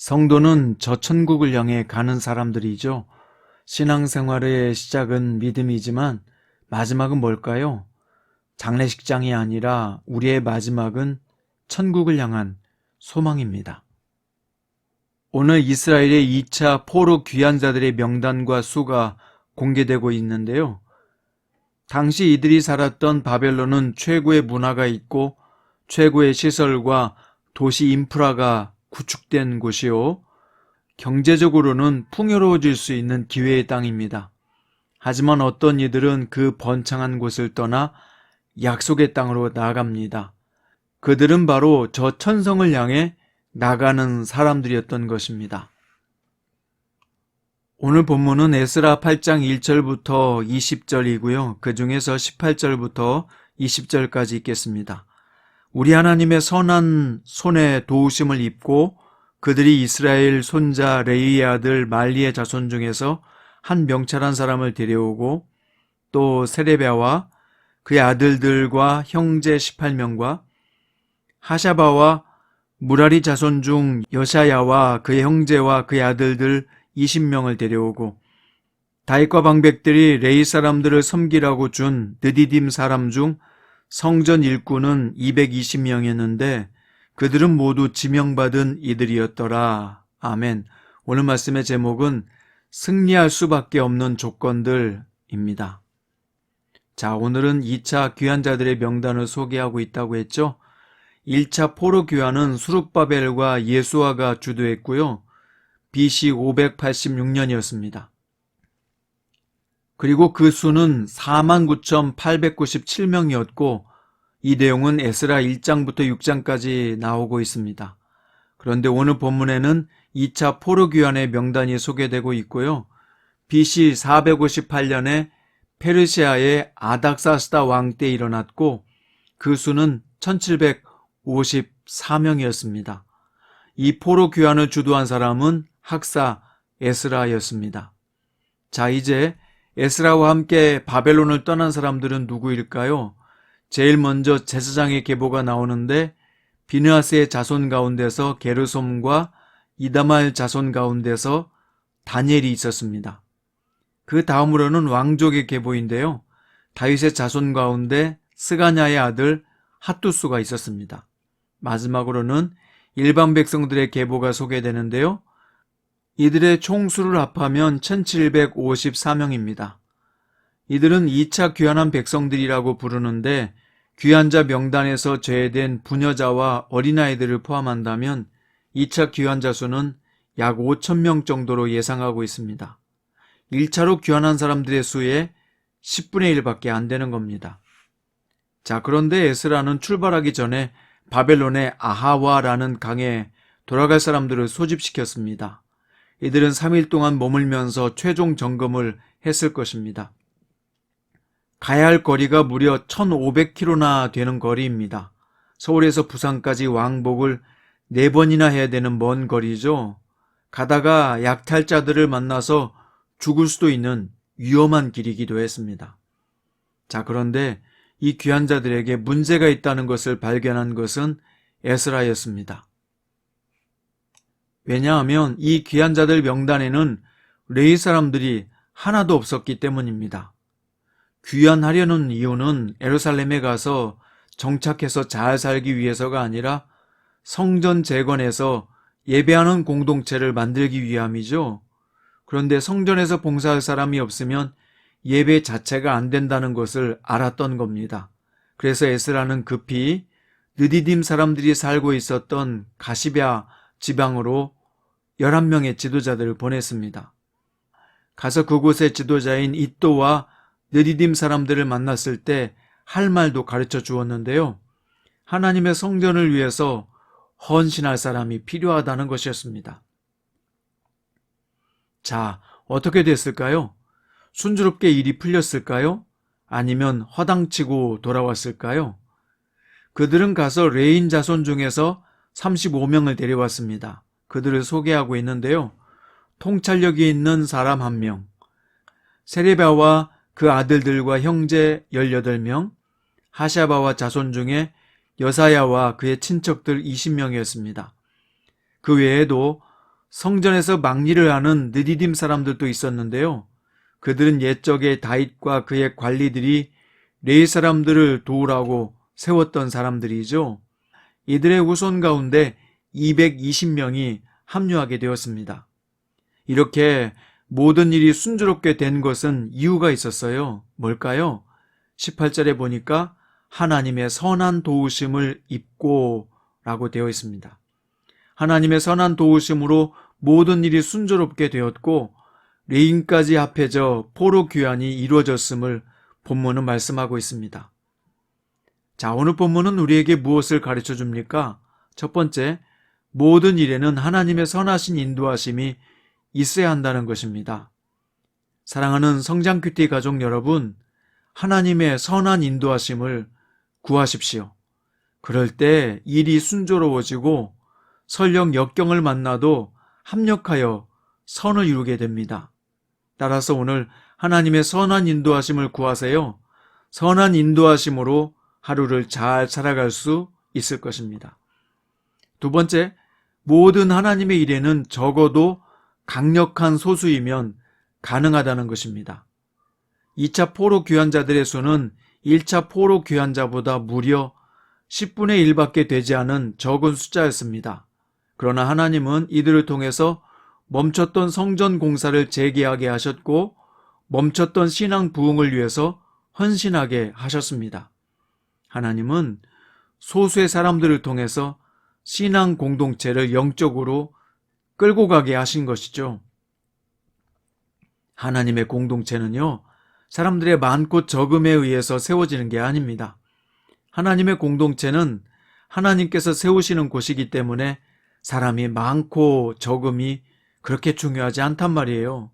성도는 저 천국을 향해 가는 사람들이죠. 신앙생활의 시작은 믿음이지만 마지막은 뭘까요? 장례식장이 아니라 우리의 마지막은 천국을 향한 소망입니다. 오늘 이스라엘의 2차 포로 귀환자들의 명단과 수가 공개되고 있는데요. 당시 이들이 살았던 바벨론은 최고의 문화가 있고 최고의 시설과 도시 인프라가 구축된 곳이요, 경제적으로는 풍요로워질 수 있는 기회의 땅입니다. 하지만 어떤 이들은 그 번창한 곳을 떠나 약속의 땅으로 나아갑니다. 그들은 바로 저 천성을 향해 나가는 사람들이었던 것입니다. 오늘 본문은 에스라 8장 1절부터 20절이고요. 그 중에서 18절부터 20절까지 읽겠습니다. 우리 하나님의 선한 손에 도우심을 입고 그들이 이스라엘 손자 레위의 아들 말리의 자손 중에서 한 명찰한 사람을 데려오고 또 세레비아와 그의 아들들과 형제 18명과 하샤바와 무라리 자손 중 여샤야와 그의 형제와 그의 아들들 20명을 데려오고 다윗과 방백들이 레위 사람들을 섬기라고 준 느디딤 사람 중 성전 일꾼은 220명이었는데 그들은 모두 지명받은 이들이었더라. 아멘. 오늘 말씀의 제목은 승리할 수밖에 없는 조건들입니다. 자, 오늘은 2차 귀환자들의 명단을 소개하고 있다고 했죠. 1차 포로 귀환은 수룹바벨과 예수아가 주도했고요. BC 586년이었습니다. 그리고 그 수는 49,897명이었고 이 내용은 에스라 1장부터 6장까지 나오고 있습니다. 그런데 오늘 본문에는 2차 포로 귀환의 명단이 소개되고 있고요. BC 458년에 페르시아의 아닥사스다 왕 때 일어났고 그 수는 1754명이었습니다. 이 포로 귀환을 주도한 사람은 학사 에스라였습니다. 자, 이제 에스라와 함께 바벨론을 떠난 사람들은 누구일까요? 제일 먼저 제사장의 계보가 나오는데 비느하스의 자손 가운데서 게르솜과 이다말 자손 가운데서 다니엘이 있었습니다. 그 다음으로는 왕족의 계보인데요. 다윗의 자손 가운데 스가냐의 아들 핫두스가 있었습니다. 마지막으로는 일반 백성들의 계보가 소개되는데요. 이들의 총수를 합하면 1754명입니다. 이들은 2차 귀환한 백성들이라고 부르는데 귀환자 명단에서 제외된 부녀자와 어린아이들을 포함한다면 2차 귀환자 수는 약 5,000명 정도로 예상하고 있습니다. 1차로 귀환한 사람들의 수의 10분의 1밖에 안 되는 겁니다. 자, 그런데 에스라는 출발하기 전에 바벨론의 아하와라는 강에 돌아갈 사람들을 소집시켰습니다. 이들은 3일 동안 머물면서 최종 점검을 했을 것입니다. 가야 할 거리가 무려 1,500km나 되는 거리입니다. 서울에서 부산까지 왕복을 4번이나 해야 되는 먼 거리죠. 가다가 약탈자들을 만나서 죽을 수도 있는 위험한 길이기도 했습니다. 자, 그런데 이 귀환자들에게 문제가 있다는 것을 발견한 것은 에스라였습니다. 왜냐하면 이 귀환자들 명단에는 레위 사람들이 하나도 없었기 때문입니다. 귀환하려는 이유는 예루살렘에 가서 정착해서 잘 살기 위해서가 아니라 성전 재건해서 예배하는 공동체를 만들기 위함이죠. 그런데 성전에서 봉사할 사람이 없으면 예배 자체가 안 된다는 것을 알았던 겁니다. 그래서 에스라는 급히 느디딤 사람들이 살고 있었던 가시베아 지방으로 11명의 지도자들을 보냈습니다. 가서 그곳의 지도자인 이또와 느디딤 사람들을 만났을 때 할 말도 가르쳐 주었는데요. 하나님의 성전을 위해서 헌신할 사람이 필요하다는 것이었습니다. 자, 어떻게 됐을까요? 순조롭게 일이 풀렸을까요? 아니면 허당치고 돌아왔을까요? 그들은 가서 레인 자손 중에서 35명을 데려왔습니다. 그들을 소개하고 있는데요. 통찰력이 있는 사람 1명, 세레바와 그 아들들과 형제 18명, 하샤바와 자손 중에 여사야와 그의 친척들 20명이었습니다. 그 외에도 성전에서 막리를 하는 느디딤 사람들도 있었는데요. 그들은 옛적에 다윗과 그의 관리들이 레위 사람들을 도우라고 세웠던 사람들이죠. 이들의 후손 가운데 220명이 합류하게 되었습니다. 이렇게 모든 일이 순조롭게 된 것은 이유가 있었어요. 뭘까요? 18절에 보니까 하나님의 선한 도우심을 입고 라고 되어 있습니다. 하나님의 선한 도우심으로 모든 일이 순조롭게 되었고 레인까지 합해져 포로 귀환이 이루어졌음을 본문은 말씀하고 있습니다. 자, 오늘 본문은 우리에게 무엇을 가르쳐 줍니까? 첫 번째, 모든 일에는 하나님의 선하신 인도하심이 있어야 한다는 것입니다. 사랑하는 성장큐티 가족 여러분, 하나님의 선한 인도하심을 구하십시오. 그럴 때 일이 순조로워지고 설령 역경을 만나도 합력하여 선을 이루게 됩니다. 따라서 오늘 하나님의 선한 인도하심을 구하세요. 선한 인도하심으로 하루를 잘 살아갈 수 있을 것입니다. 두 번째, 모든 하나님의 일에는 적어도 강력한 소수이면 가능하다는 것입니다. 2차 포로 귀환자들의 수는 1차 포로 귀환자보다 무려 10분의 1밖에 되지 않은 적은 숫자였습니다. 그러나 하나님은 이들을 통해서 멈췄던 성전 공사를 재개하게 하셨고 멈췄던 신앙 부흥을 위해서 헌신하게 하셨습니다. 하나님은 소수의 사람들을 통해서 신앙 공동체를 영적으로 끌고 가게 하신 것이죠. 하나님의 공동체는요, 사람들의 많고 적음에 의해서 세워지는 게 아닙니다. 하나님의 공동체는 하나님께서 세우시는 곳이기 때문에 사람이 많고 적음이 그렇게 중요하지 않단 말이에요.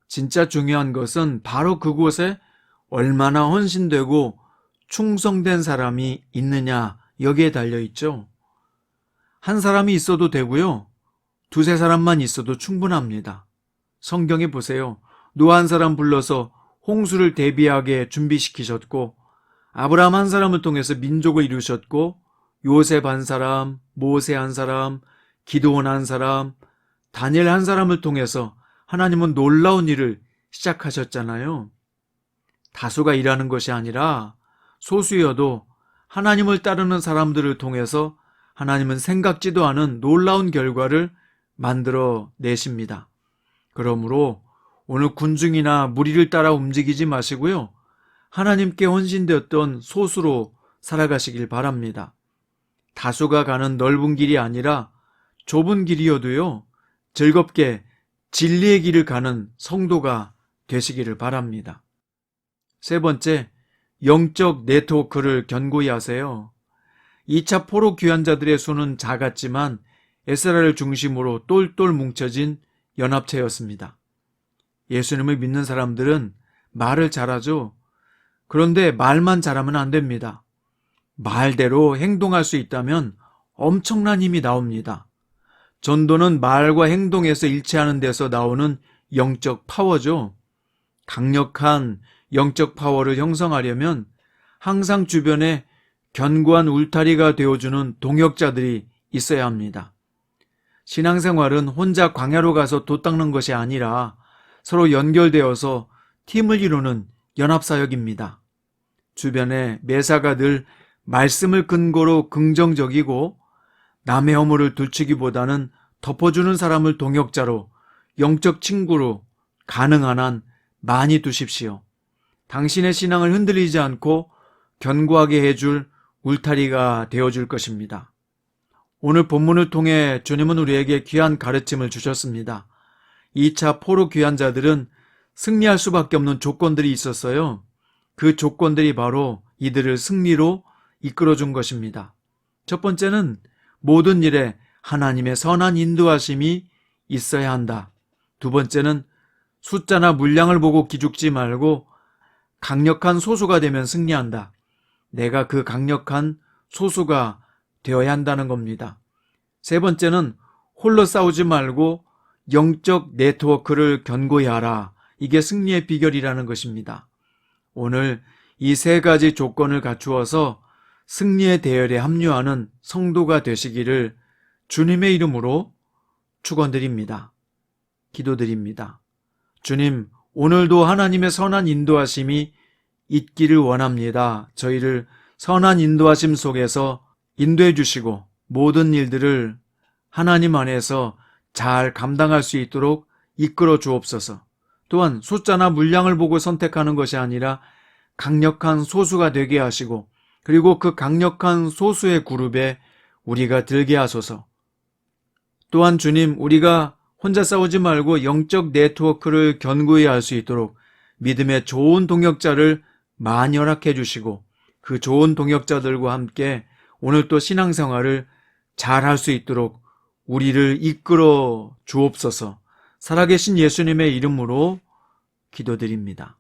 진짜 중요한 것은 바로 그곳에 얼마나 헌신되고 충성된 사람이 있느냐, 여기에 달려있죠. 한 사람이 있어도 되고요. 두세 사람만 있어도 충분합니다. 성경에 보세요. 노아 한 사람 불러서 홍수를 대비하게 준비시키셨고 아브라함 한 사람을 통해서 민족을 이루셨고 요셉 한 사람, 모세 한 사람, 기드온 한 사람, 다니엘 한 사람을 통해서 하나님은 놀라운 일을 시작하셨잖아요. 다수가 일하는 것이 아니라 소수여도 하나님을 따르는 사람들을 통해서 하나님은 생각지도 않은 놀라운 결과를 만들어 내십니다. 그러므로 오늘 군중이나 무리를 따라 움직이지 마시고요. 하나님께 헌신되었던 소수로 살아가시길 바랍니다. 다수가 가는 넓은 길이 아니라 좁은 길이어도요. 즐겁게 진리의 길을 가는 성도가 되시기를 바랍니다. 세 번째, 영적 네트워크를 견고히 하세요. 2차 포로 귀환자들의 수는 작았지만 에스라를 중심으로 똘똘 뭉쳐진 연합체였습니다. 예수님을 믿는 사람들은 말을 잘하죠. 그런데 말만 잘하면 안 됩니다. 말대로 행동할 수 있다면 엄청난 힘이 나옵니다. 전도는 말과 행동에서 일치하는 데서 나오는 영적 파워죠. 강력한 영적 파워를 형성하려면 항상 주변에 견고한 울타리가 되어주는 동역자들이 있어야 합니다. 신앙생활은 혼자 광야로 가서 돛 닦는 것이 아니라 서로 연결되어서 팀을 이루는 연합사역입니다. 주변에 매사가 늘 말씀을 근거로 긍정적이고 남의 허물을 들추기보다는 덮어주는 사람을 동역자로, 영적 친구로 가능한 한 많이 두십시오. 당신의 신앙을 흔들리지 않고 견고하게 해줄 울타리가 되어줄 것입니다. 오늘 본문을 통해 주님은 우리에게 귀한 가르침을 주셨습니다. 2차 포로 귀환자들은 승리할 수밖에 없는 조건들이 있었어요. 그 조건들이 바로 이들을 승리로 이끌어준 것입니다. 첫 번째는 모든 일에 하나님의 선한 인도하심이 있어야 한다. 두 번째는 숫자나 물량을 보고 기죽지 말고 강력한 소수가 되면 승리한다. 내가 그 강력한 소수가 되어야 한다는 겁니다. 세 번째는 홀로 싸우지 말고 영적 네트워크를 견고히 하라. 이게 승리의 비결이라는 것입니다. 오늘 이 세 가지 조건을 갖추어서 승리의 대열에 합류하는 성도가 되시기를 주님의 이름으로 축원드립니다. 기도드립니다. 주님, 오늘도 하나님의 선한 인도하심이 있기를 원합니다. 저희를 선한 인도하심 속에서 인도해 주시고 모든 일들을 하나님 안에서 잘 감당할 수 있도록 이끌어 주옵소서. 또한 숫자나 물량을 보고 선택하는 것이 아니라 강력한 소수가 되게 하시고, 그리고 그 강력한 소수의 그룹에 우리가 들게 하소서. 또한 주님, 우리가 혼자 싸우지 말고 영적 네트워크를 견고히 할 수 있도록 믿음의 좋은 동역자를 많이 허락해 주시고, 그 좋은 동역자들과 함께 오늘 또 신앙생활을 잘 할 수 있도록 우리를 이끌어 주옵소서. 살아계신 예수님의 이름으로 기도드립니다.